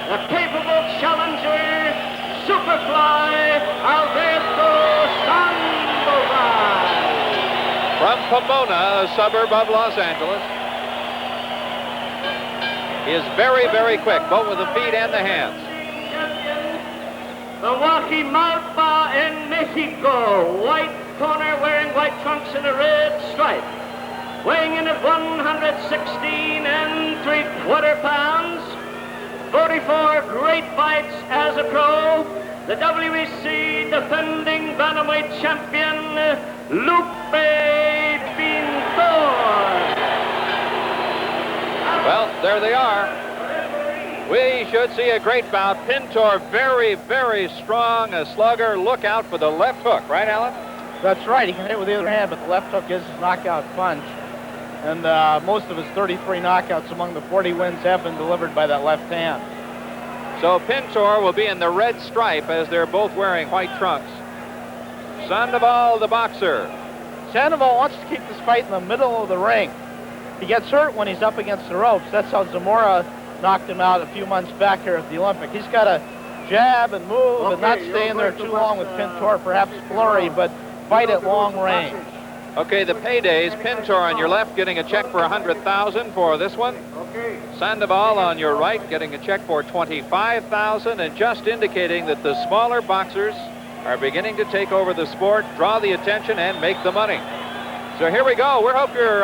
the capable challenger, Superfly, Alberto Sandoval. From Pomona, a suburb of Los Angeles. He is very, very quick, both with the feet and the hands. The Guajimalpa in Mexico, white corner wearing white trunks and a red stripe. Weighing in at 116 3/4 pounds. 44 great fights as a pro. The WBC defending bantamweight champion, Lupe Pintor. Well, there they are. We should see a great bout. Pintor, very, very strong, a slugger. Look out for the left hook, right, Alan? That's right. He can hit with the other hand, but the left hook is his knockout punch. And most of his 33 knockouts among the 40 wins have been delivered by that left hand. So Pintor will be in the red stripe as they're both wearing white trunks. Sandoval, the boxer. Sandoval wants to keep this fight in the middle of the ring. He gets hurt when he's up against the ropes. That's how Zamora knocked him out a few months back here at the Olympic. He's got to jab and move and not stay in there too long with Pintor, perhaps flurry, but fight at long range. Okay, the paydays. Pintor on your left getting a check for $100,000 for this one. Sandoval on your right getting a check for $25,000, and just indicating that the smaller boxers are beginning to take over the sport, draw the attention, and make the money. So here we go. We hope you're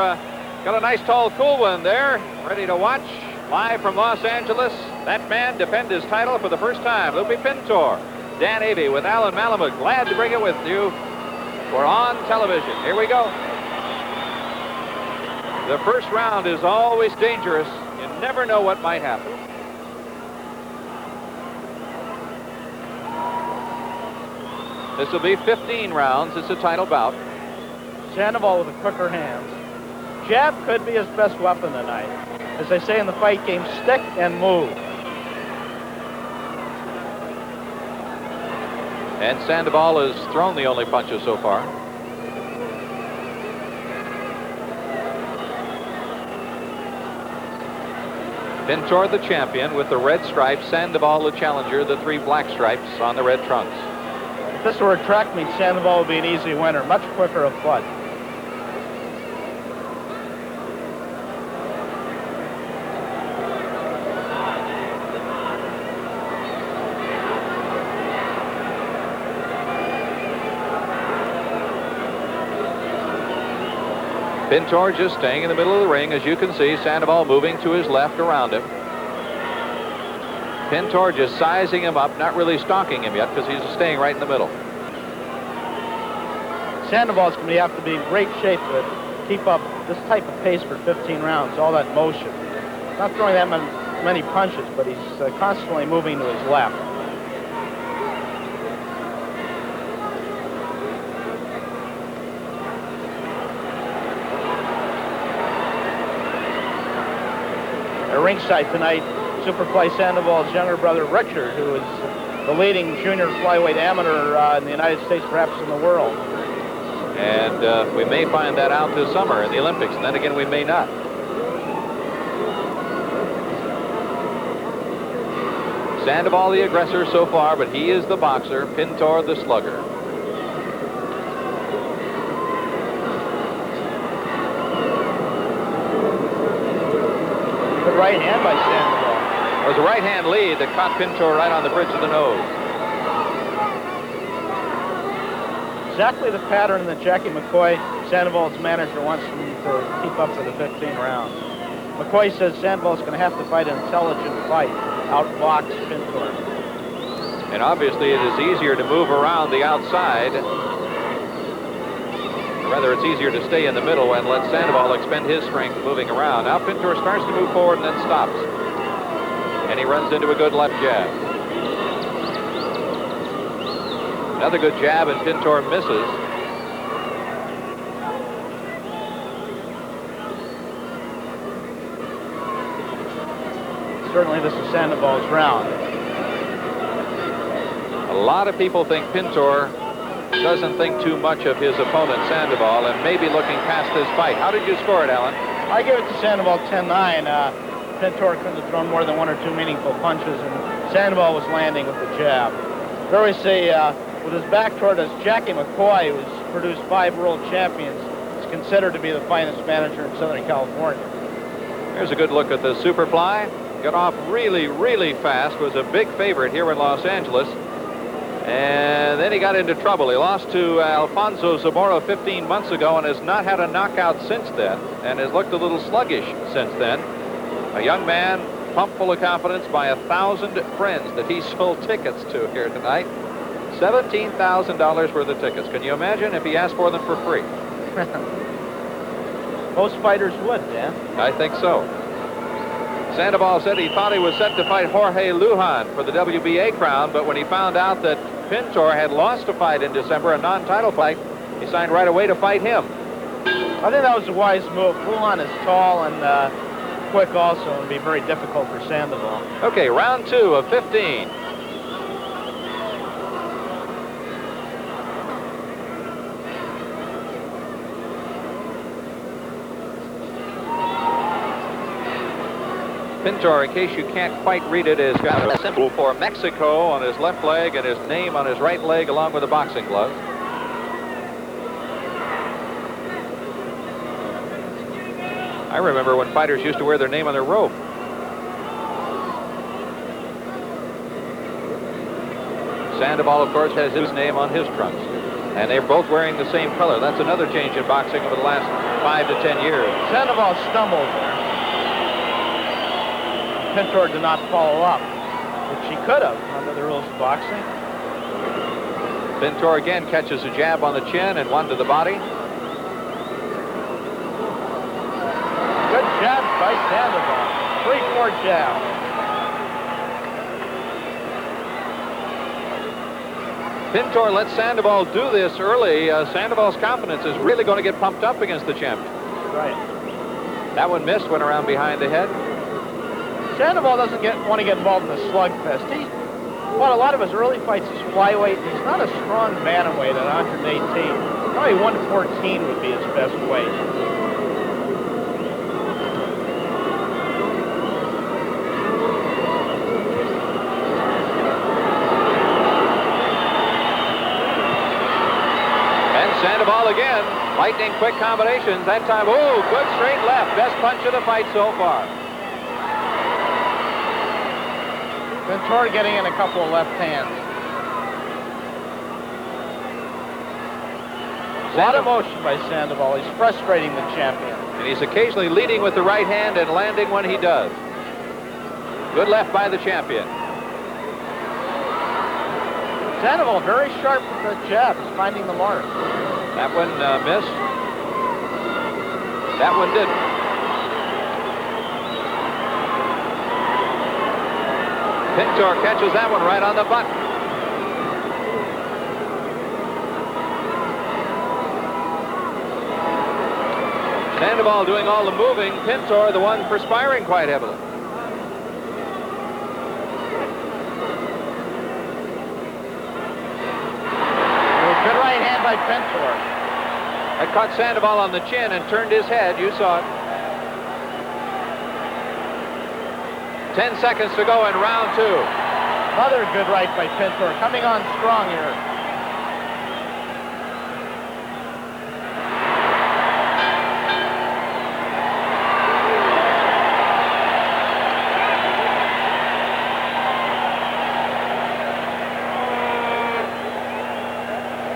got a nice, tall, cool one there, ready to watch. Live from Los Angeles, that man defend his title for the first time, Lupe Pintor. Dan Avey with Alan Malamud, glad to bring it with you. We're on television. Here we go. The first round is always dangerous. You never know what might happen. This will be 15 rounds. It's a title bout. Sandoval with the quicker hands. Jab could be his best weapon tonight. As they say in the fight game, stick and move. And Sandoval has thrown the only punches so far. Pintor the champion with the red stripes, Sandoval the challenger, the 3 black stripes on the red trunks. If this were a track meet, Sandoval would be an easy winner, much quicker of foot. Pintor just staying in the middle of the ring. As you can see, Sandoval moving to his left around him. Pintor just sizing him up, not really stalking him yet because he's staying right in the middle. Sandoval's going to have to be in great shape to keep up this type of pace for 15 rounds, all that motion. Not throwing that many punches, but he's constantly moving to his left. At ringside tonight, Superfly Sandoval's younger brother Richard, who is the leading junior flyweight amateur in the United States, perhaps in the world. And we may find that out this summer in the Olympics, and then again we may not. Sandoval the aggressor so far, but he is the boxer, Pintor the slugger. Good right hand by Sandoval. It was a right hand lead that caught Pintor right on the bridge of the nose. Exactly the pattern that Jackie McCoy, Sandoval's manager, wants him to keep up for the 15 rounds. McCoy says Sandoval's going to have to fight an intelligent fight, outbox Pintor. And obviously it is easier to move around the outside. Rather, it's easier to stay in the middle and let Sandoval expend his strength moving around. Now Pintor starts to move forward and then stops. And he runs into a good left jab. Another good jab, and Pintor misses. Certainly this is Sandoval's round. A lot of people think Pintor doesn't think too much of his opponent, Sandoval, and maybe looking past this fight. How did you score it, Alan? I give it to Sandoval 10-9. Pintor couldn't have thrown more than 1 or 2 meaningful punches, and Sandoval was landing with the jab. They always say, with his back toward us, Jackie McCoy, who's produced 5 world champions, is considered to be the finest manager in Southern California. Here's a good look at the Superfly. Got off really, really fast. Was a big favorite here in Los Angeles. And then he got into trouble. He lost to Alfonso Zamora 15 months ago and has not had a knockout since then, and has looked a little sluggish since then. A young man pumped full of confidence by 1,000 friends that he sold tickets to here tonight. $17,000 worth of tickets. Can you imagine if he asked for them for free? Most fighters would, Dan. I think so. Sandoval said he thought he was set to fight Jorge Lujan for the WBA crown, but when he found out that Pintor had lost a fight in December, a non-title fight, he signed right away to fight him. I think that was a wise move. Lujan is tall and quick also, and be very difficult for Sandoval. Okay, round 2 of 15. Pintor, in case you can't quite read it, has got a symbol for Mexico on his left leg and his name on his right leg along with the boxing gloves. I remember when fighters used to wear their name on their robe. Sandoval, of course, has his name on his trunks. And they're both wearing the same color. That's another change in boxing over the last 5 to 10 years. Sandoval stumbled there. Pintor did not follow up, which he could have under the rules of boxing. Pintor again catches a jab on the chin and one to the body. Good jab by Sandoval. 3-4 jab. Pintor lets Sandoval do this early. Sandoval's confidence is really going to get pumped up against the champion. Right. That one missed, went around behind the head. Sandoval doesn't want to get involved in the slugfest. He fought a lot of his early fights as flyweight. He's not a strong bantamweight at 118. Probably 114 would be his best weight. And Sandoval again. Lightning quick combinations. That time, oh, good straight left. Best punch of the fight so far. Pintor getting in a couple of left hands. A lot of motion by Sandoval. He's frustrating the champion. And he's occasionally leading with the right hand and landing when he does. Good left by the champion. Sandoval very sharp with the jab. He's finding the mark. That one missed. That one didn't. Pintor catches that one right on the button. Sandoval doing all the moving. Pintor, the one perspiring quite heavily. Good right hand by Pintor. That caught Sandoval on the chin and turned his head. You saw it. 10 seconds to go in round 2. Another good right by Pintor. Coming on strong here.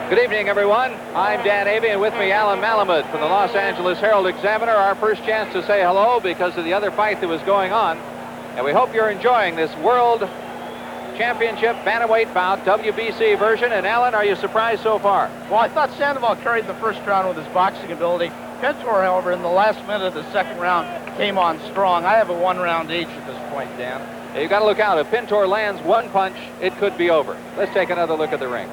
Good evening, everyone. I'm Dan Avey, and with me, Alan Malamud from the Los Angeles Herald-Examiner. Our first chance to say hello because of the other fight that was going on. And we hope you're enjoying this World Championship Bantamweight bout, WBC version. And Alan, are you surprised so far? Well, I thought Sandoval carried the first round with his boxing ability. Pintor, however, in the last minute of the second round, came on strong. I have a 1 round each at this point, Dan. Yeah, you got to look out. If Pintor lands one punch, it could be over. Let's take another look at the ring.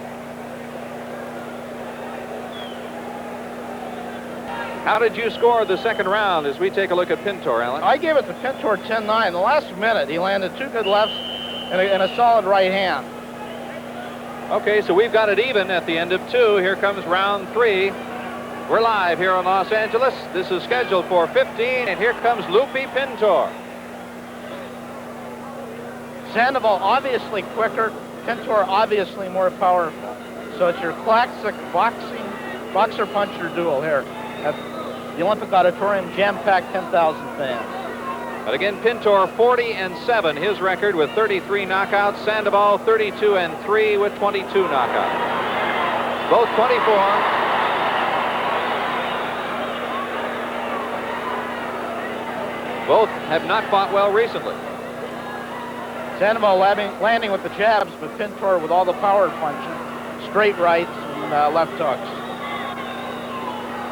How did you score the second round as we take a look at Pintor, Alan? I gave it to Pintor 10-9. The last minute, he landed 2 good lefts and a solid right hand. Okay, so we've got it even at the end of 2. Here comes round 3. We're live here in Los Angeles. This is scheduled for 15, and here comes Lupe Pintor. Sandoval obviously quicker, Pintor obviously more powerful. So it's your classic boxer puncher duel here at the Olympic Auditorium, jam-packed 10,000 fans. But again, Pintor 40-7, his record with 33 knockouts. Sandoval 32-3 with 22 knockouts. Both 24. Both have not fought well recently. Sandoval landing with the jabs, but Pintor with all the power punches, straight rights and left hooks.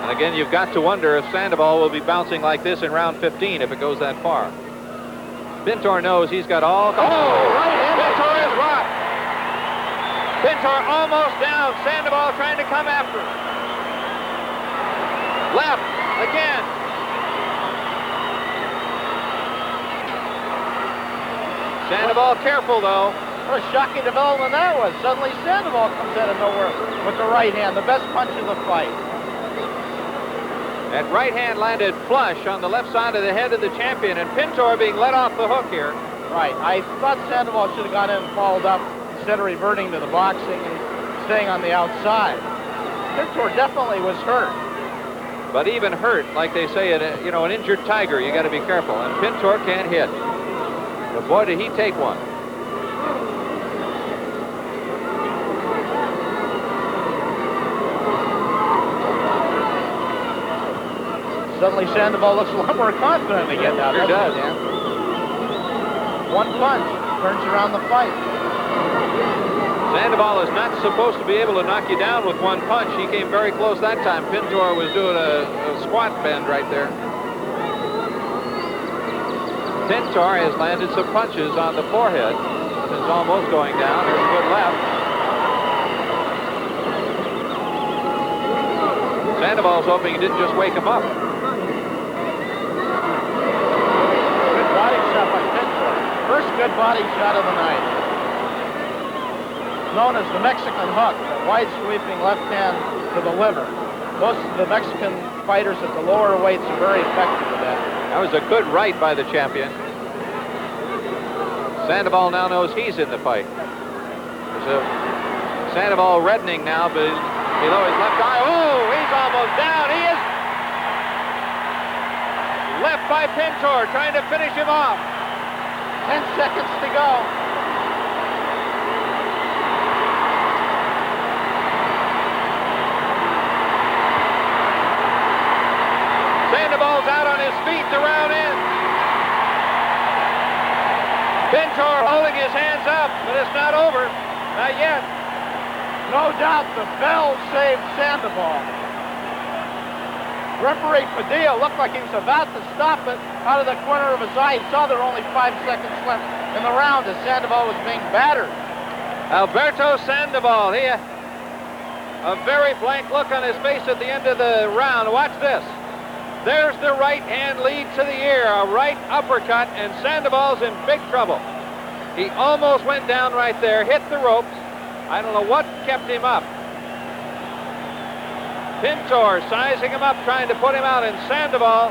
And again, you've got to wonder if Sandoval will be bouncing like this in round 15 if it goes that far. Pintor knows he's got all... Oh, right hand. Pintor is rocked. Pintor almost down. Sandoval trying to come after him. Left again. Sandoval careful, though. What a shocking development that was. Suddenly Sandoval comes out of nowhere with the right hand, the best punch of the fight. That right hand landed flush on the left side of the head of the champion, and Pintor being let off the hook here. Right. I thought Sandoval should have gone in and followed up instead of reverting to the boxing and staying on the outside. Pintor definitely was hurt. But even hurt, like they say, an injured tiger, you got to be careful. And Pintor can't hit. But boy, did he take one. Suddenly Sandoval looks a lot more confident again now. Sure does. Dan? One punch turns around the fight. Sandoval is not supposed to be able to knock you down with one punch. He came very close that time. Pintor was doing a squat bend right there. Pintor has landed some punches on the forehead. Is almost going down. There's a good left. Sandoval's hoping he didn't just wake him up. First good body shot of the night. Known as the Mexican hook, a wide sweeping left hand to the liver. Most of the Mexican fighters at the lower weights are very effective with that. That was a good right by the champion. Sandoval now knows he's in the fight. Sandoval reddening now, but below his left eye. Oh, he's almost down. He is left by Pintor, trying to finish him off. 10 seconds to go. Sandoval's out on his feet to round in. Pintor holding his hands up, but it's not over. Not yet. No doubt the bell saved Sandoval. Referee Padilla looked like he was about to stop it out of the corner of his eye. He saw there were only 5 seconds left in the round as Sandoval was being battered. Alberto Sandoval, a very blank look on his face at the end of the round. Watch this. There's the right hand lead to the ear, a right uppercut, and Sandoval's in big trouble. He almost went down right there, hit the ropes. I don't know what kept him up. Pintor sizing him up, trying to put him out, and Sandoval,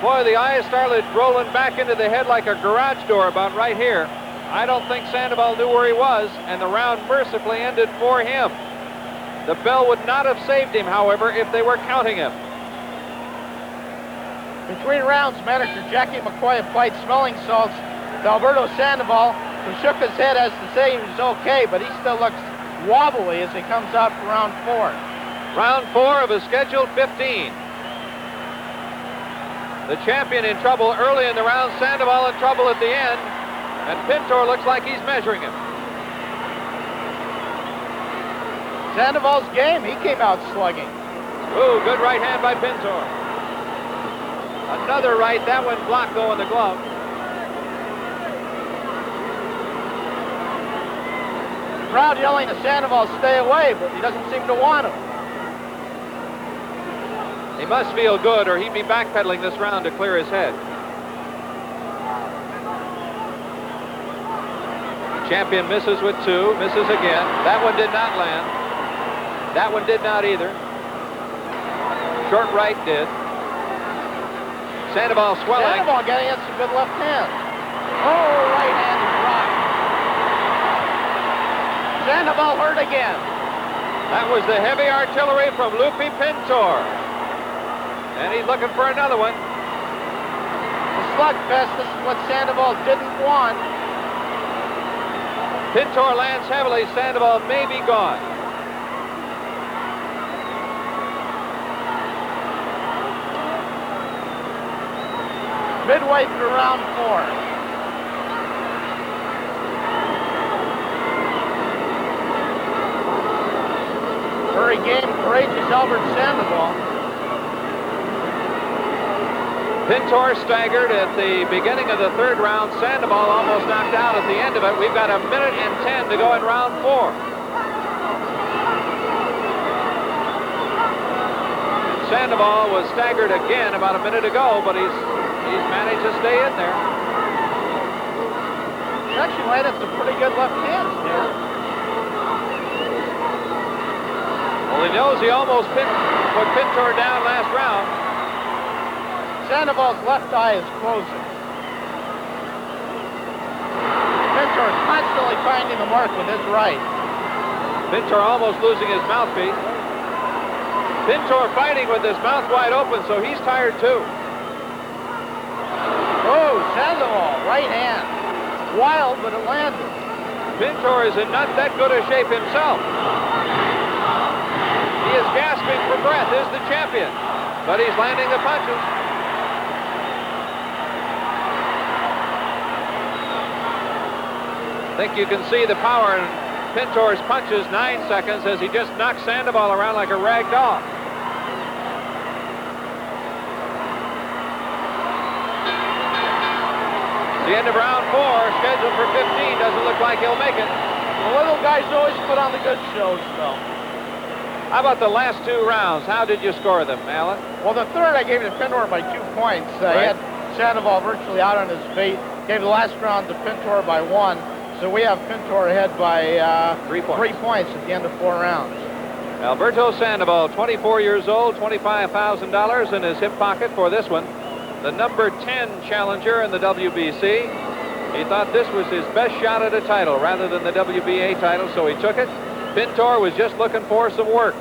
boy, the eyes started rolling back into the head like a garage door about right here. I don't think Sandoval knew where he was, and the round mercifully ended for him. The bell would not have saved him, however, if they were counting him. Between rounds, manager Jackie McCoy applied smelling salts to Alberto Sandoval, who shook his head as to say he was okay, but he still looks wobbly as he comes out for round 4. Round 4 of a scheduled 15. The champion in trouble early in the round, Sandoval in trouble at the end, and Pintor looks like he's measuring him. Sandoval's game, he came out slugging. Ooh, good right hand by Pintor. Another right, that one blocked though in the glove. The crowd yelling to Sandoval, stay away, but he doesn't seem to want him. He must feel good or he'd be backpedaling this round to clear his head. The champion misses with 2, misses again. That one did not land. That one did not either. Short right did. Sandoval swelling. Sandoval getting in some good left hand. Oh, right hand is rocked. Sandoval hurt again. That was the heavy artillery from Lupe Pintor. And he's looking for another one. The slugfest, this is what Sandoval didn't want. Pintor lands heavily. Sandoval may be gone. Midway through round 4. Very game, courageous Albert Sandoval. Pintor staggered at the beginning of the 3rd round. Sandoval almost knocked out at the end of it. We've got 1 minute and 10 to go in round 4. Sandoval was staggered again about a minute ago, but he's managed to stay in there. He actually landed some pretty good left hands there. Well, he knows he almost put Pintor down last round. Sandoval's left eye is closing. Pintor constantly finding the mark with his right. Pintor almost losing his mouthpiece. Pintor fighting with his mouth wide open, so he's tired too. Oh, Sandoval, right hand. Wild, but it landed. Pintor is in not that good a shape himself. He is gasping for breath, is the champion, but he's landing the punches. I think you can see the power in Pintor's punches. 9 seconds as he just knocks Sandoval around like a rag doll. The end of round 4, scheduled for 15, doesn't look like he'll make it. The little guys always put on the good shows, though. How about the last 2 rounds? How did you score them, Alan? Well, the 3rd I gave it to Pintor by 2 points. Right. He had Sandoval virtually out on his feet. Gave the last round to Pintor by 1. So we have Pintor ahead by 3 points. 3 points at the end of 4 rounds. Alberto Sandoval, 24 years old, $25,000 in his hip pocket for this one. The number 10 challenger in the WBC. He thought this was his best shot at a title rather than the WBA title, so he took it. Pintor was just looking for some work.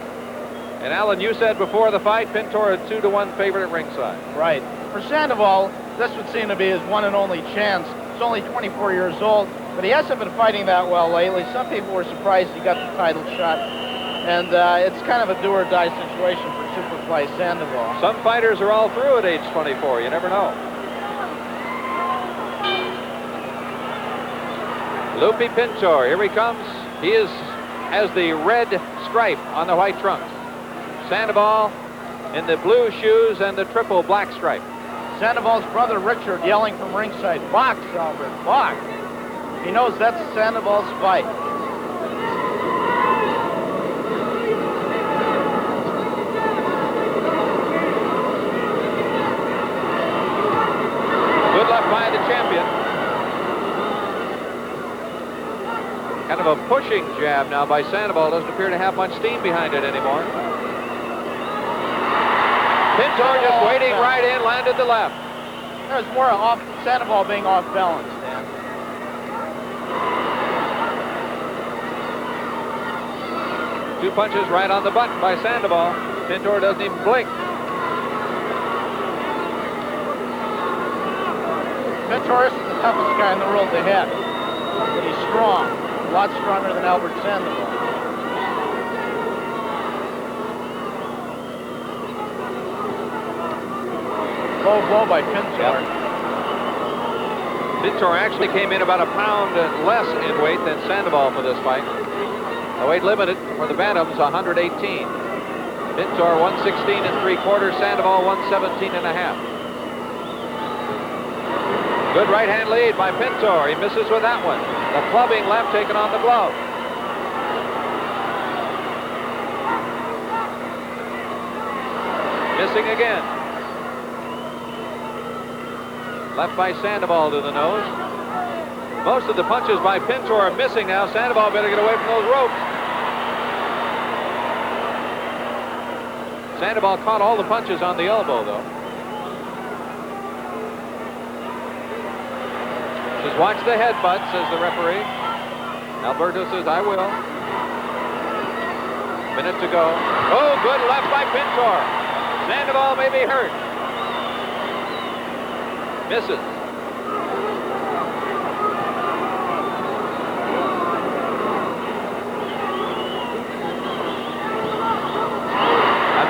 And Alan, you said before the fight, Pintor a 2-to-1 favorite at ringside. Right. For Sandoval, this would seem to be his one and only chance. He's only 24 years old, but he hasn't been fighting that well lately. Some people were surprised he got the title shot. And it's kind of a do-or-die situation for Superfly Sandoval. Some fighters are all through at age 24. You never know. Lupe Pintor, here he comes. He has the red stripe on the white trunks. Sandoval in the blue shoes and the triple black stripe. Sandoval's brother Richard yelling from ringside, "Box, Albert, box." He knows that's Sandoval's fight. Good luck by the champion. Kind of a pushing jab now by Sandoval. Doesn't appear to have much steam behind it anymore. Pintor just wading right in, landed the left. There's more off Sandoval being off balance, Dan. Two punches right on the button by Sandoval. Pintor doesn't even blink. Pintor is the toughest guy in the world to hit. But he's strong. A lot stronger than Albert Sandoval. Low blow by Pintor. Yep. Pintor actually came in about a pound less in weight than Sandoval for this fight. The weight limited for the Bantams, 118. Pintor 116 3/4, Sandoval 117 1/2. Good right hand lead by Pintor. He misses with that one. The clubbing left taken on the glove. Missing again. Left by Sandoval to the nose. Most of the punches by Pintor are missing now. Sandoval better get away from those ropes. Sandoval caught all the punches on the elbow, though. Just watch the headbutt, says the referee. Alberto says, I will. Minute to go. Oh, good left by Pintor. Sandoval may be hurt. Misses.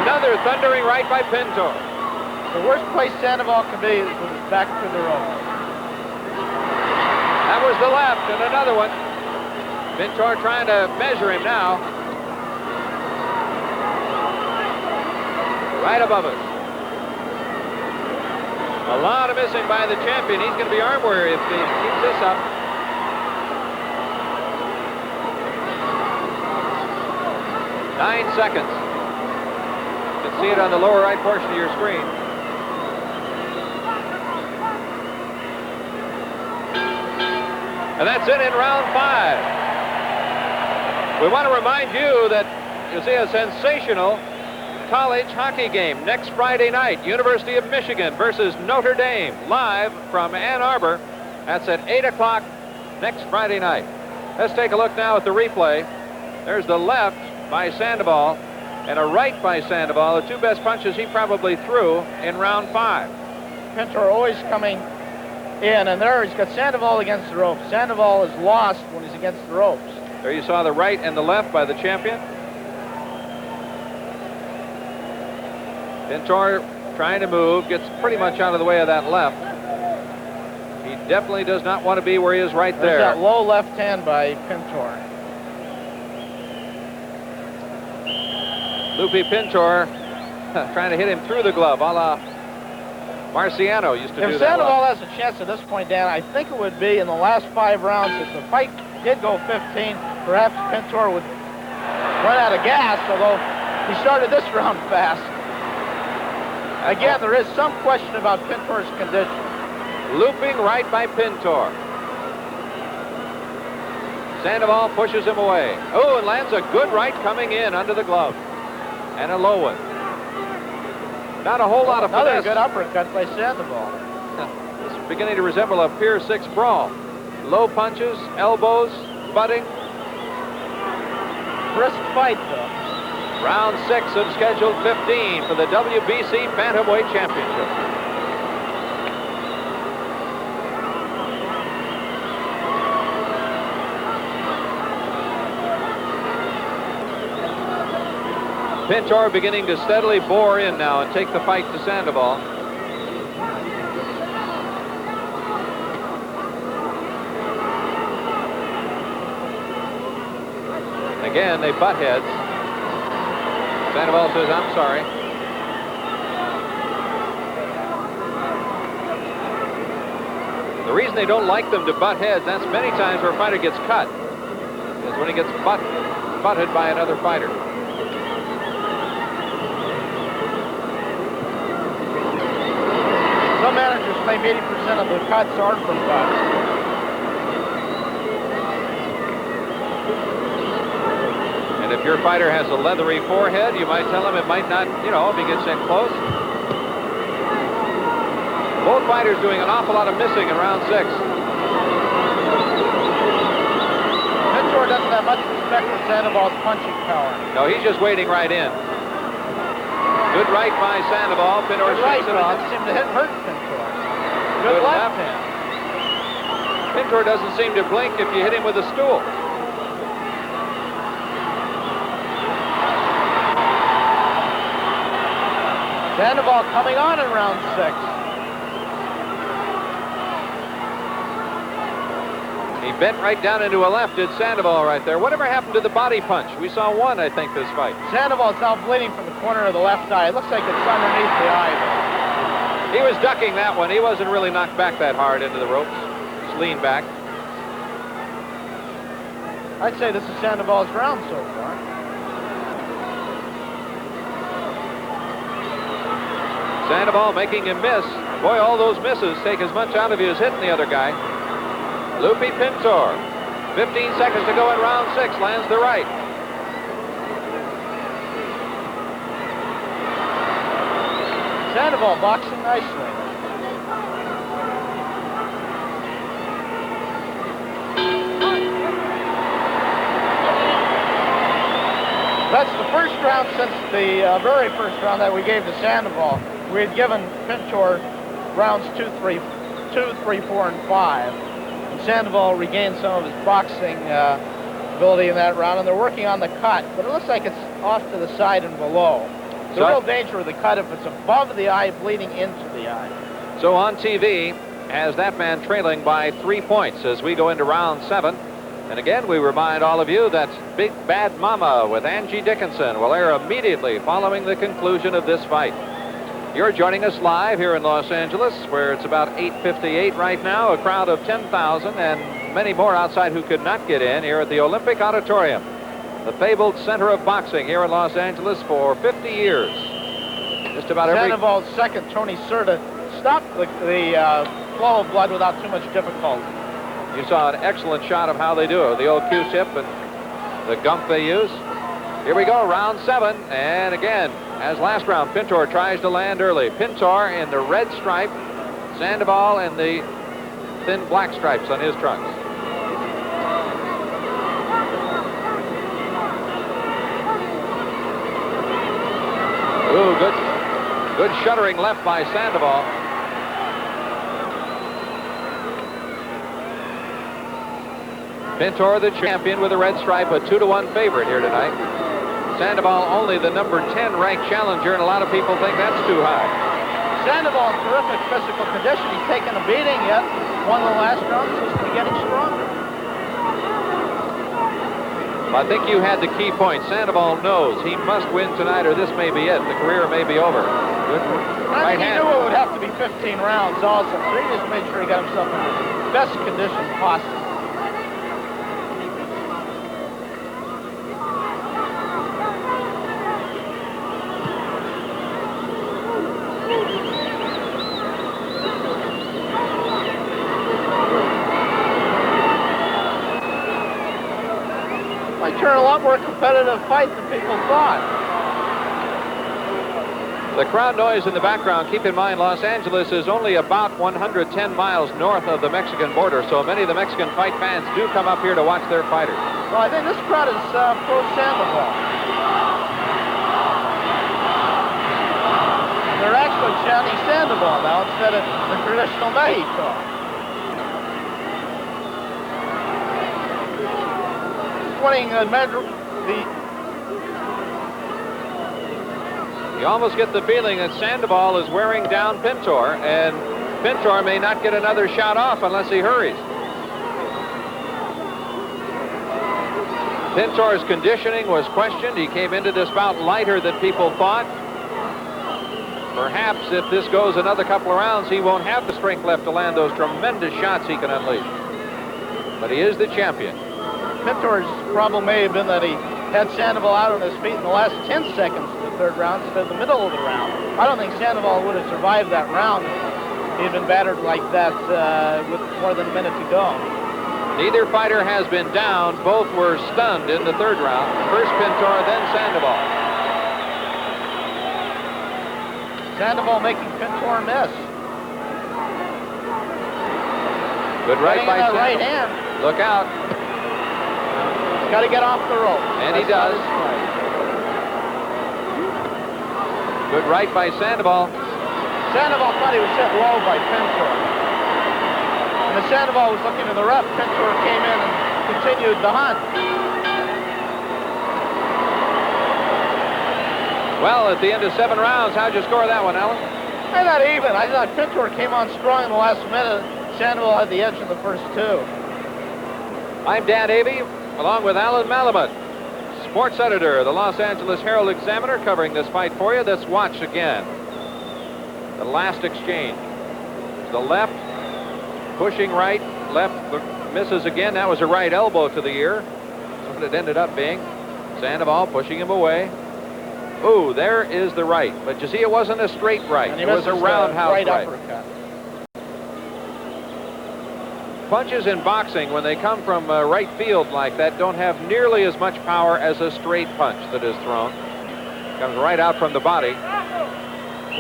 Another thundering right by Pintor. The worst place Sandoval can be is with his back to the ropes. That was the left, and another one. Pintor trying to measure him now. Right above us. A lot of missing by the champion. He's going to be arm weary if he keeps this up. Nine seconds. You can see it on the lower right portion of your screen. And that's it in round 5. We want to remind you that you see a sensational college hockey game next Friday night. University of Michigan versus Notre Dame, live from Ann Arbor. That's at 8 o'clock next Friday night. Let's take a look now at the replay. There's the left by Sandoval and a right by Sandoval, the two best punches he probably threw in round 5. Pintor always coming in, and there he's got Sandoval against the ropes. Sandoval is lost when he's against the ropes. There you saw the right and the left by the champion. Pintor trying to move, gets pretty much out of the way of that left. He definitely does not want to be where he is right there. There's that low left hand by Pintor. Lupe Pintor trying to hit him through the glove, a la Marciano used to do that. If Sandoval has a chance at this point, Dan, I think it would be in the last 5 rounds. If the fight did go 15, perhaps Pintor would run out of gas, although he started this round fast. Again, there is some question about Pintor's condition. Looping right by Pintor. Sandoval pushes him away. Oh, and lands a good right coming in under the glove. And a low one. Not a whole lot of Another finesse. good uppercut by Sandoval. This is beginning to resemble a Pier 6 brawl. Low punches, elbows, butting. Brisk fight, though. Round 6 of scheduled 15 for the WBC Bantamweight Championship. Pintor beginning to steadily bore in now and take the fight to Sandoval. Again, they butt heads. Sandoval says, "I'm sorry." The reason they don't like them to butt heads, that's many times where a fighter gets cut, is when he gets butted by another fighter. Some managers claim 80% of the cuts are from cuts. And if your fighter has a leathery forehead, you might tell him it might not, you know, if he gets in close. Both fighters doing an awful lot of missing in round 6. Pintor doesn't have much respect for Sandoval's punching power. No, he's just wading right in. Good right by Sandoval. Pintor Good right, shakes it but off. it didn't seem to hurt Pintor. Good left hand. Pintor doesn't seem to blink if you hit him with a stool. Sandoval coming on in round 6. He bent right down into a left, did Sandoval right there. Whatever happened to the body punch? We saw one, I think, this fight. Sandoval's now bleeding from the corner of the left eye. It looks like it's underneath the eye, though. He was ducking that one. He wasn't really knocked back that hard into the ropes. Just leaned back. I'd say this is Sandoval's round so far. Sandoval making him miss. Boy, all those misses take as much out of you as hitting the other guy. Lupe Pintor. 15 seconds to go in round 6. Lands the right. Sandoval boxing nicely. That's the first round, since the very first round that we gave to Sandoval, we had given Pintor rounds 2, 3, 4, and 5. And Sandoval regained some of his boxing ability in that round, and they're working on the cut, but it looks like it's off to the side and below. The real danger of the cut if it's above the eye, bleeding into the eye. So on TV, has that man trailing by 3 points as we go into round 7. And again, we remind all of you that Big Bad Mama with Angie Dickinson will air immediately following the conclusion of this fight. You're joining us live here in Los Angeles, where it's about 8:58 right now, a crowd of 10,000 and many more outside who could not get in here at the Olympic Auditorium, the fabled center of boxing here in Los Angeles for 50 years. Just about every... Sandoval's second, Tony Serta, stopped the flow of blood without too much difficulty. You saw an excellent shot of how they do it, the old Q-tip and the gump they use. Here we go, round 7, and again, as last round, Pintor tries to land early. Pintor in the red stripe, Sandoval in the thin black stripes on his trunks. Ooh, good shuddering left by Sandoval. Pintor, the champion with a red stripe, a 2-to-1 favorite here tonight. Sandoval only the number 10 ranked challenger, and a lot of people think that's too high. Sandoval in terrific physical condition. He's taken a beating yet. Won the last round, seems to be getting stronger. I think you had the key point. Sandoval knows he must win tonight or this may be it. The career may be over. I think he knew it would have to be 15 rounds also. So he just made sure he got himself in the best condition possible. Turn a lot more competitive fight than people thought. The crowd noise in the background, keep in mind Los Angeles is only about 110 miles north of the Mexican border, so many of the Mexican fight fans do come up here to watch their fighters. Well, I think this crowd is pro-Sandoval. They're actually chanting Sandoval now instead of the traditional Mexico. You almost get the feeling that Sandoval is wearing down Pintor, and Pintor may not get another shot off unless he hurries. Pintor's conditioning was questioned. He came into this bout lighter than people thought. Perhaps if this goes another couple of rounds, he won't have the strength left to land those tremendous shots he can unleash. But he is the champion. Pintor's problem may have been that he had Sandoval out on his feet in the last 10 seconds of the third round instead of the middle of the round. I don't think Sandoval would have survived that round if he had been battered like that with more than a minute to go. Neither fighter has been down. Both were stunned in the third round. First Pintor, then Sandoval. Sandoval making Pintor miss. Good right by Sandoval. Right hand. Look out. Got to get off the rope. And he does. Good right by Sandoval. Sandoval thought he was hit low by Pintor. And as Sandoval was looking to the ref, Pintor came in and continued the hunt. Well, at the end of 7 rounds, how'd you score that one, Alan? Not even. I thought Pintor came on strong in the last minute. Sandoval had the edge in the first 2. I'm Dan Avey, along with Alan Malamud, sports editor of the Los Angeles Herald-Examiner, covering this fight for you. Let's watch again the last exchange. The left, pushing right, left misses again. That was a right elbow to the ear. That's what it ended up being. Sandoval pushing him away. Ooh, there is the right. But you see, it wasn't a straight right. It was a roundhouse right. Uppercut. Punches in boxing, when they come from right field like that, don't have nearly as much power as a straight punch that is thrown. Comes right out from the body.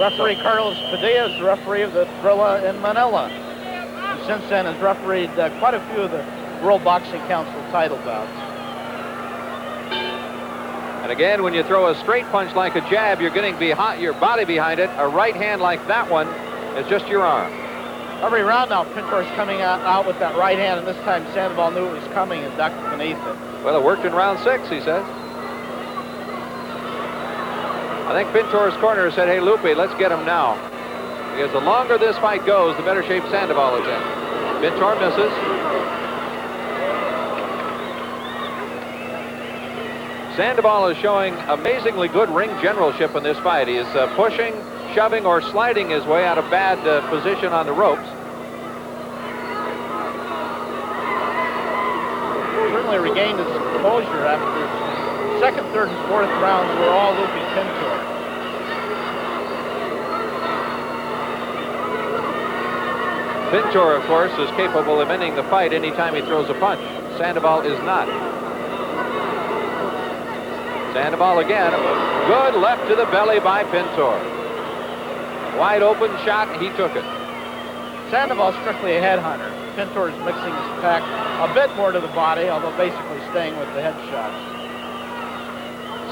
Referee Carlos Padilla is the referee of the Thrilla in Manila. And since then has refereed quite a few of the World Boxing Council title bouts. And again, when you throw a straight punch like a jab, you're getting your body behind it. A right hand like that one is just your arm. Every round now, Pintor's coming out with that right hand, and this time Sandoval knew it was coming and ducked beneath it. Well, it worked in round 6, he says. I think Pintor's corner said, hey, Lupe, let's get him now. Because the longer this fight goes, the better shape Sandoval is in. Pintor misses. Sandoval is showing amazingly good ring generalship in this fight. He is pushing, shoving, or sliding his way out of bad position on the ropes. Certainly regained his composure after the second, third, and fourth rounds were all Lupe Pintor. Pintor, of course, is capable of ending the fight anytime he throws a punch. Sandoval is not. Sandoval again. Good left to the belly by Pintor. Wide open shot, he took it. Sandoval's strictly a headhunter. Pintor is mixing his pack a bit more to the body, although basically staying with the head shots.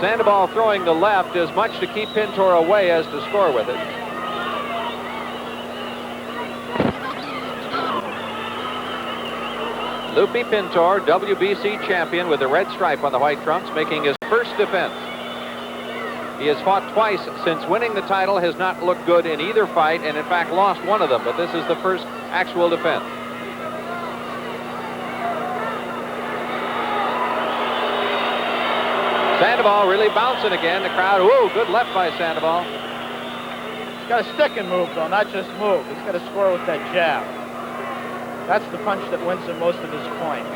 Sandoval throwing the left as much to keep Pintor away as to score with it. Lupe Pintor, WBC champion with the red stripe on the white trunks, making his first defense. He has fought twice since winning the title, has not looked good in either fight, and in fact lost one of them, but this is the first actual defense. Sandoval really bouncing again. The crowd, whoa, good left by Sandoval. He's got to stick and move, though, not just move. He's got to score with that jab. That's the punch that wins him most of his points.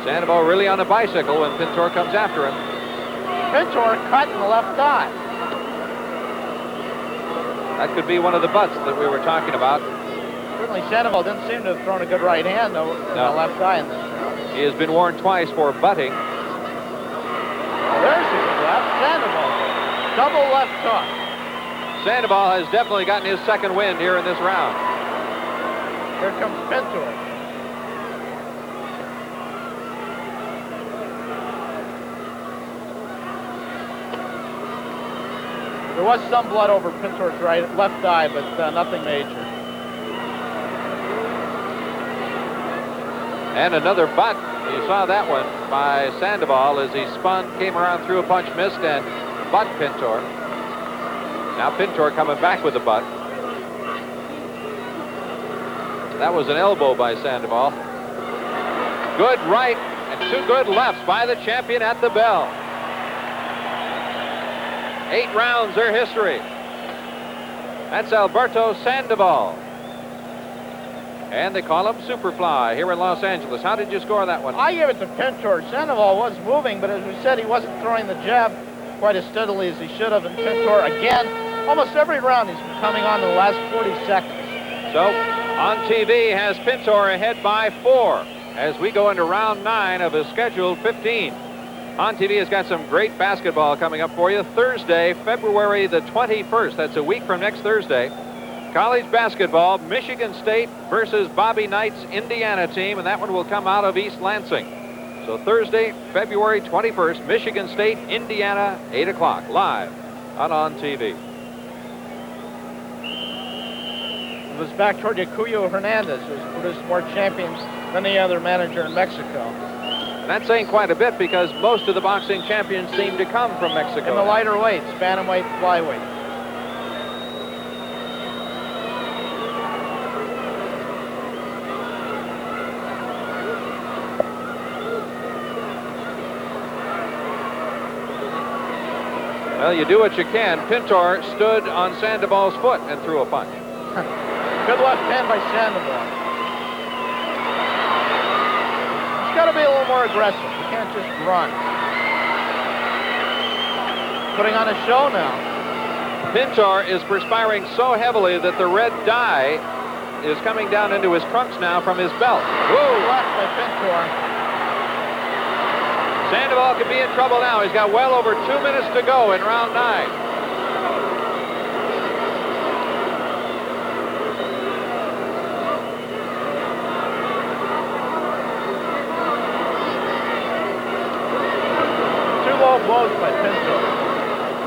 Sandoval really on a bicycle when Pintor comes after him. Pintor cut in the left eye. That could be one of the butts that we were talking about. Certainly Sandoval didn't seem to have thrown a good right hand, though, in the left eye in this round. He has been warned twice for butting. Oh, there's a good left. Sandoval. Double left hook. Sandoval has definitely gotten his second wind here in this round. Here comes Pintor. There was some blood over Pintor's left eye, but nothing major. And another butt. You saw that one by Sandoval as he spun, came around, threw a punch, missed, and butt Pintor. Now Pintor coming back with the butt. That was an elbow by Sandoval. Good right and two good lefts by the champion at the bell. 8 rounds are history. That's Alberto Sandoval. And they call him Superfly here in Los Angeles. How did you score that one? I give it to Pintor. Sandoval was moving, but as we said, he wasn't throwing the jab quite as steadily as he should have. And Pintor, again, almost every round he's been coming on in the last 40 seconds. So, on TV has Pintor ahead by 4 as we go into round 9 of his scheduled 15. On TV has got some great basketball coming up for you. Thursday, February the 21st. That's a week from next Thursday. College basketball, Michigan State versus Bobby Knight's Indiana team, and that one will come out of East Lansing. So Thursday, February 21st, Michigan State, Indiana, 8 o'clock, live on TV. It was back toward Cuyo Hernandez, who's produced more champions than any other manager in Mexico. And that's saying quite a bit because most of the boxing champions seem to come from Mexico. In the lighter weights, bantamweight, flyweight. Well, you do what you can. Pintor stood on Sandoval's foot and threw a punch. Good left hand by Sandoval. He's got to be a little more aggressive. He can't just run. Putting on a show now. Pintor is perspiring so heavily that the red dye is coming down into his trunks now from his belt. Whoa! Left by Pintor. Sandoval could be in trouble now. He's got well over 2 minutes to go in round 9.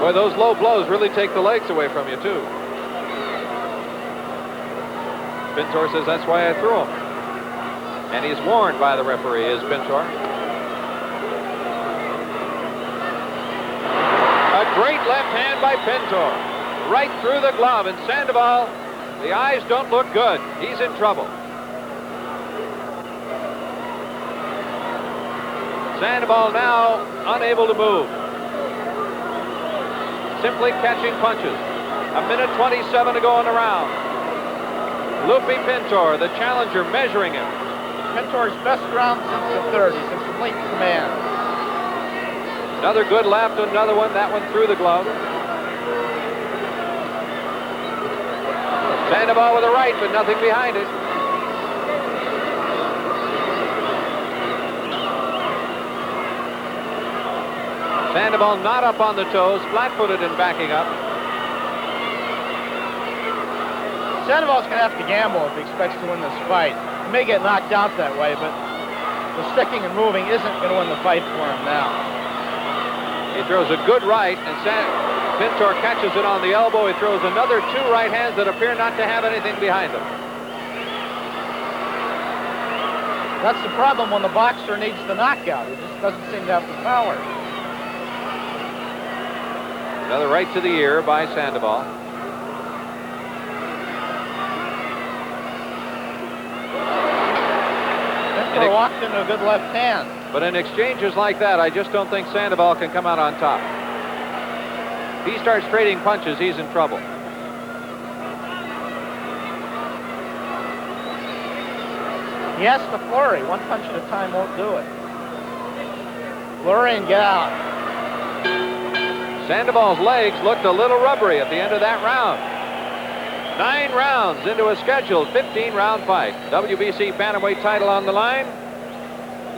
Boy, those low blows really take the legs away from you, too. Pintor says that's why I threw him. And he's warned by the referee, is Pintor. A great left hand by Pintor. Right through the glove. And Sandoval, the eyes don't look good. He's in trouble. Sandoval now unable to move. Simply catching punches. 1:27 to go in the round. Lupe Pintor, the challenger, measuring him. Pintor's best round since the third. He's in complete command. Another good left, another one. That one through the glove. Sandoval with a right, but nothing behind it. Sandoval not up on the toes, flat-footed and backing up. Sandoval's going to have to gamble if he expects to win this fight. He may get knocked out that way, but the sticking and moving isn't going to win the fight for him now. He throws a good right, and Pintor catches it on the elbow. He throws another two right hands that appear not to have anything behind them. That's the problem when the boxer needs the knockout. He just doesn't seem to have the power. Another right to the ear by Sandoval. Pintor walked into a good left hand. But in exchanges like that, I just don't think Sandoval can come out on top. If he starts trading punches, he's in trouble. He has to flurry. One punch at a time won't do it. Flurry and get out. Sandoval's legs looked a little rubbery at the end of that round. 9 rounds into a scheduled 15-round fight. WBC bantamweight title on the line.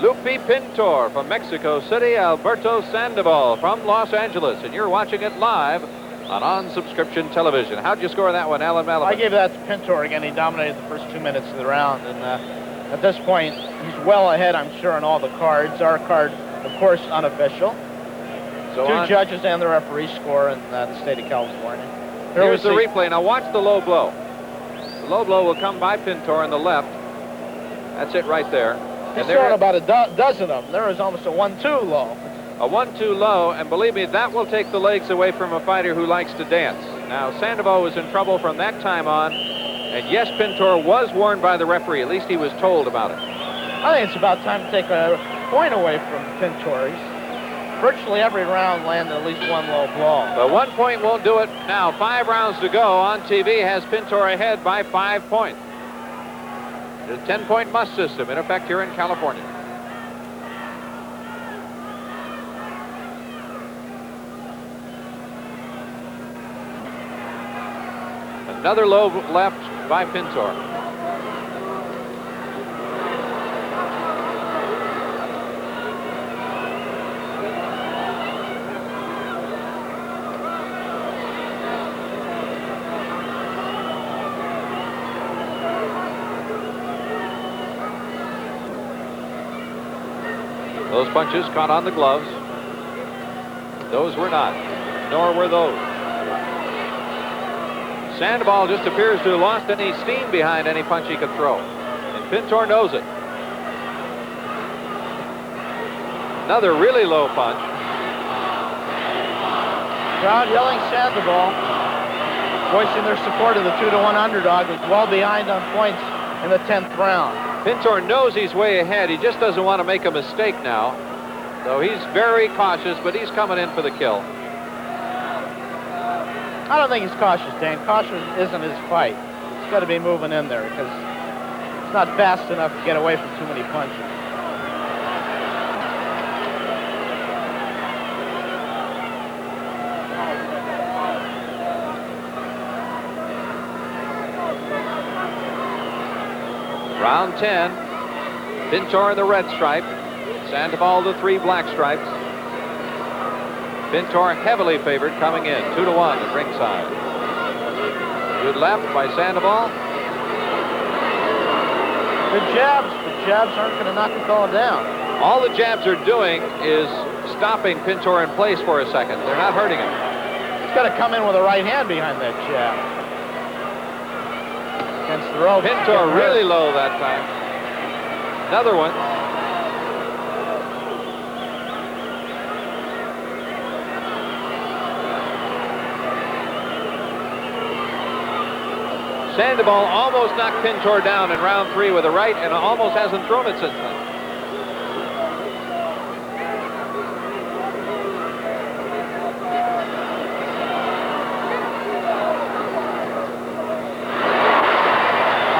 Lupe Pintor from Mexico City, Alberto Sandoval from Los Angeles. And you're watching it live on subscription television. How'd you score that one, Alan Malibran? I gave that to Pintor again. He dominated the first 2 minutes of the round. And at this point, he's well ahead, I'm sure, on all the cards. Our card, of course, unofficial. So Two judges and the referee score in the state of California. Here's the replay. Now watch the low blow. The low blow will come by Pintor on the left. That's it right there. He's throwing about a dozen of them. There is almost a 1-2 low. A 1-2 low, and believe me, that will take the legs away from a fighter who likes to dance. Now, Sandoval was in trouble from that time on, and yes, Pintor was warned by the referee. At least he was told about it. I think it's about time to take a point away from Pintor. He's virtually every round landed at least one low blow. But 1 point won't do it. Now, 5 rounds to go. On TV has Pintor ahead by 5 points. The 10-point must system in effect here in California. Another low left by Pintor. Those punches caught on the gloves. Those were not, nor were those. Sandoval just appears to have lost any steam behind any punch he could throw. And Pintor knows it. Another really low punch. Crowd yelling Sandoval, voicing their support of the 2-1 underdog, who's well behind on points in the 10th round. Pintor knows he's way ahead. He just doesn't want to make a mistake now. So he's very cautious, but he's coming in for the kill. I don't think he's cautious, Dan. Caution isn't his fight. He's got to be moving in there because it's not fast enough to get away from too many punches. Round 10. Pintor in the red stripe. Sandoval the 3 black stripes. Pintor heavily favored coming in. 2-1 at ringside. Good left by Sandoval. Good jabs. The jabs aren't going to knock the fellow down. All the jabs are doing is stopping Pintor in place for a second. They're not hurting him. got to come in with a right hand behind that jab. Against the rope. Pintor really low that time. Another one. Sandoval almost knocked Pintor down in round 3 with a right and almost hasn't thrown it since then.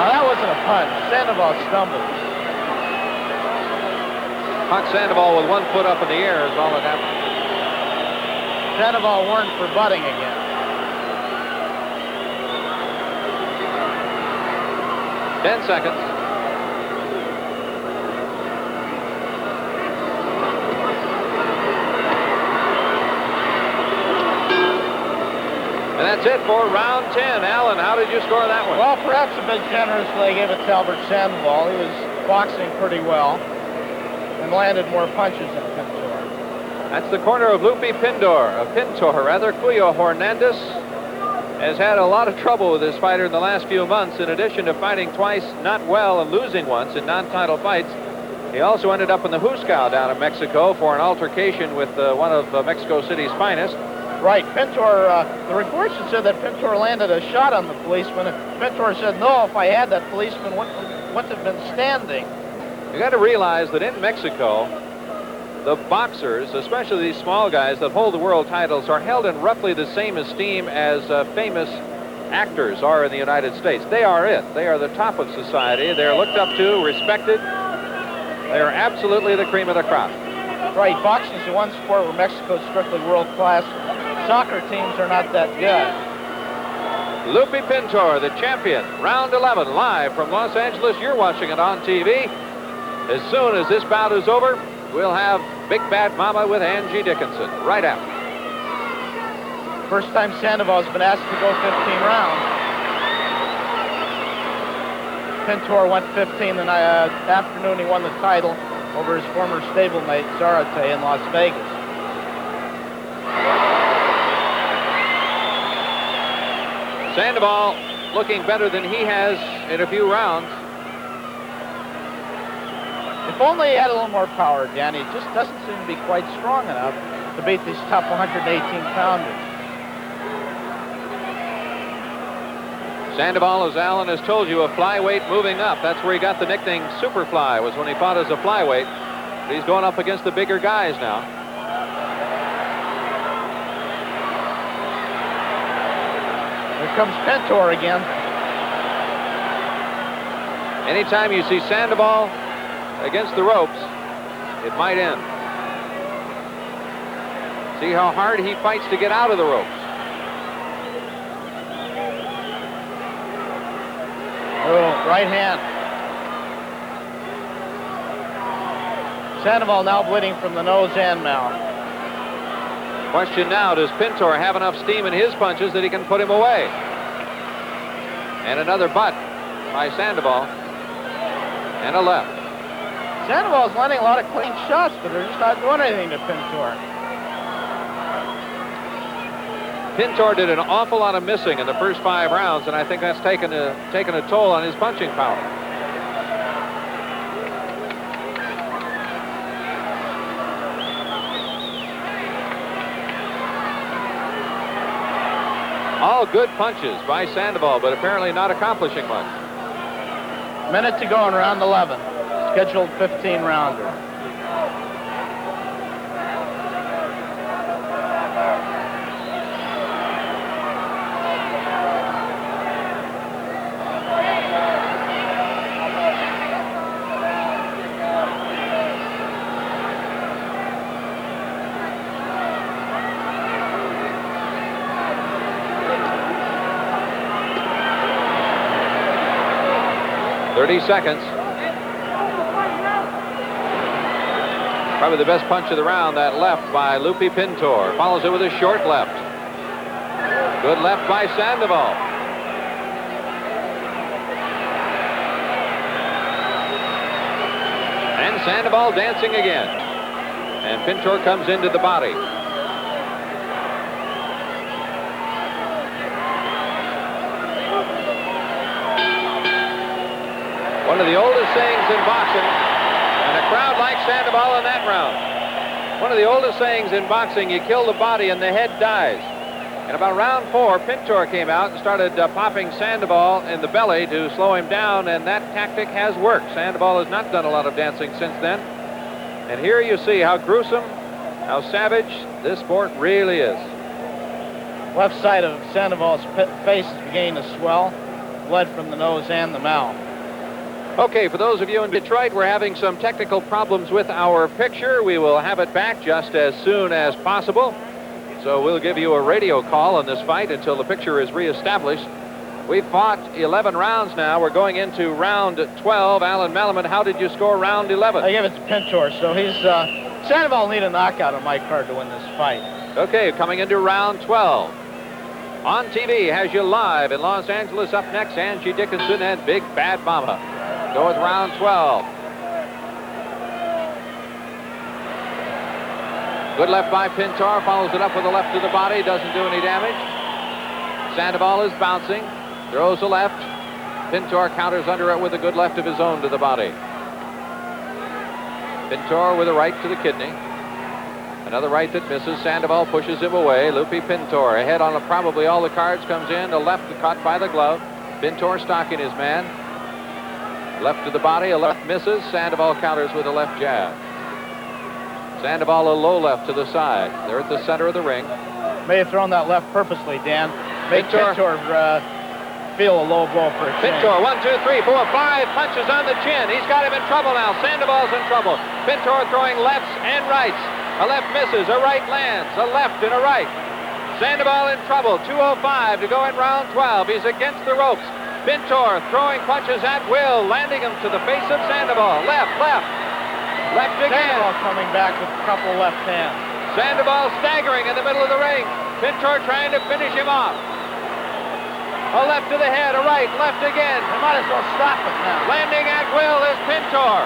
That wasn't a punch. Sandoval stumbled. Caught Sandoval with 1 foot up in the air is all that happened. Sandoval warned for butting again. Ten seconds. And that's it for round 10. Alan, how did you score that one? Well, perhaps a bit generously, I gave it to Albert Sandoval. He was boxing pretty well and landed more punches than Pintor. That's the corner of Lupe Pintor. Cuyo Hernandez has had a lot of trouble with this fighter in the last few months. In addition to fighting twice not well and losing once in non-title fights, he also ended up in the Huskow down in Mexico for an altercation with one of Mexico City's finest. Right, Pintor, the reports had said that Pintor landed a shot on the policeman, and Pintor said, no, if I had, that policeman wouldn't have been standing. You got to realize that in Mexico, the boxers, especially these small guys that hold the world titles, are held in roughly the same esteem as famous actors are in the United States. They are it. They are the top of society. They're looked up to, respected. They are absolutely the cream of the crop. Right, boxing is the one sport where Mexico's strictly world-class. Soccer teams are not that good. Lupe Pintor, the champion, round 11, live from Los Angeles. You're watching it on TV. As soon as this bout is over, we'll have Big Bad Mama with Angie Dickinson right after. First time Sandoval's been asked to go 15 rounds. Pintor went 15 the afternoon. He won the title over his former stablemate Zarate in Las Vegas. Sandoval looking better than he has in a few rounds. If only he had a little more power, Danny. It just doesn't seem to be quite strong enough to beat these top 118-pounders. Sandoval, as Alan has told you, a flyweight moving up. That's where he got the nickname Superfly, was when he fought as a flyweight. But he's going up against the bigger guys now. Here comes Pintor again. Anytime you see Sandoval against the ropes, it might end. See how hard he fights to get out of the ropes. Oh, right hand. Sandoval now bleeding from the nose and mouth. Question now, does Pintor have enough steam in his punches that he can put him away? And another butt by Sandoval. And a left. Sandoval's landing a lot of clean shots, but they're just not doing anything to Pintor. Pintor did an awful lot of missing in the first 5 rounds, and I think that's taken a toll on his punching power. All good punches by Sandoval, but apparently not accomplishing much. Minute to go in round 11. Scheduled 15-rounder. Seconds. Probably the best punch of the round, that left by Lupe Pintor. Follows it with a short left. Good left by Sandoval. And Sandoval dancing again. And Pintor comes into the body. One of the oldest sayings in boxing, and a crowd likes Sandoval in that round. One of the oldest sayings in boxing, you kill the body and the head dies. And about round 4, Pintor came out and started popping Sandoval in the belly to slow him down, and that tactic has worked. Sandoval has not done a lot of dancing since then. And here you see how gruesome, how savage this sport really is. Left side of Sandoval's face is beginning to swell, blood from the nose and the mouth. Okay, for those of you in Detroit, we're having some technical problems with our picture. We will have it back just as soon as possible. So we'll give you a radio call on this fight until the picture is reestablished. We've fought 11 rounds now. We're going into round 12. Alan Malaman, how did you score round 11? I give it to Pintor, so he's... Sandoval need a knockout on my card to win this fight. Okay, coming into round 12. On TV has you live in Los Angeles. Up next, Angie Dickinson and Big Bad Mama. Go with round 12. Good left by Pintor, follows it up with a left to the body, doesn't do any damage. Sandoval is bouncing, throws a left. Pintor counters under it with a good left of his own to the body. Pintor with a right to the kidney. Another right that misses. Sandoval pushes him away. Lupe Pintor ahead on probably all the cards, comes in. A left caught by the glove. Pintor stalking his man. Left to the body, a left misses. Sandoval counters with a left jab. Sandoval a low left to the side. They're at the center of the ring. May have thrown that left purposely, Dan. Make Pintor feel a low blow for a chin. Pintor, 1, 2, 3, 4, 5 punches on the chin. He's got him in trouble now. Sandoval's in trouble. Pintor throwing lefts and rights. A left misses, a right lands, a left and a right. Sandoval in trouble. 2:05 to go in round 12. He's against the ropes. Pintor throwing punches at will, landing him to the face of Sandoval. Left, left. Left again. Sandoval coming back with a couple left hands. Sandoval staggering in the middle of the ring. Pintor trying to finish him off. A left to the head, a right, left again. They might as well stop it now. Landing at will is Pintor.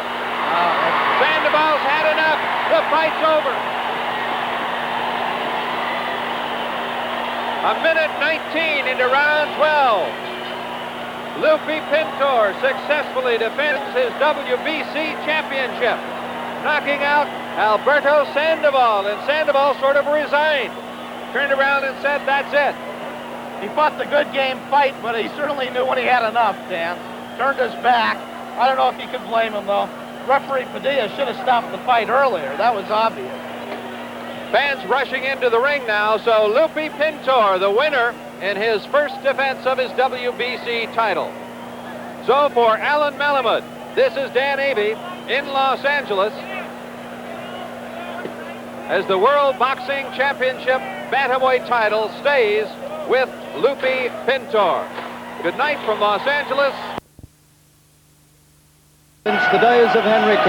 Sandoval's had enough. The fight's over. A minute 19 into round 12. Lupe Pintor successfully defends his WBC championship, knocking out Alberto Sandoval, and Sandoval sort of resigned. Turned around and said, that's it. He fought the good game fight, but he certainly knew when he had enough, Dan. Turned his back. I don't know if you could blame him, though. Referee Padilla should have stopped the fight earlier. That was obvious. Fans rushing into the ring now, so Lupe Pintor, the winner in his first defense of his WBC title. So for Alan Malamuth, this is Dan Avey in Los Angeles as the World Boxing Championship Bantamweight title stays with Lupe Pintor. Good night from Los Angeles. Since the days of Henry